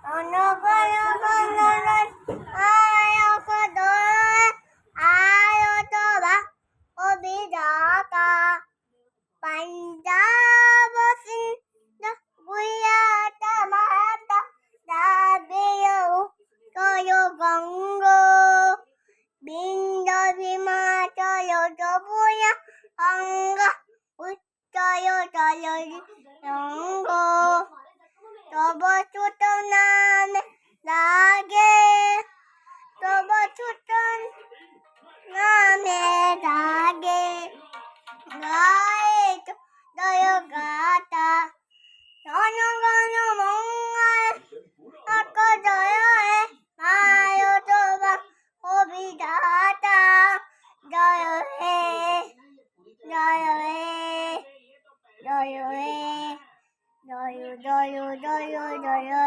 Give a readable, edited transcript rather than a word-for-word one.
অনগণগণগণ আয়কদয় আয়তবা অবিদাতা পাঞ্জাব সিন্ধ গুজরাট মাহারাষ্ট্র দ্রাবিড় উৎকল বঙ্গ বিন্ধ্য হিমাচল ত্রিপুরা গঙ্গা উৎকল তরঙ্গ তব ছোট নামে লাগে তব ছোট নামে লাগে গায়ে জয় গাথা জনগণ মঙ্গল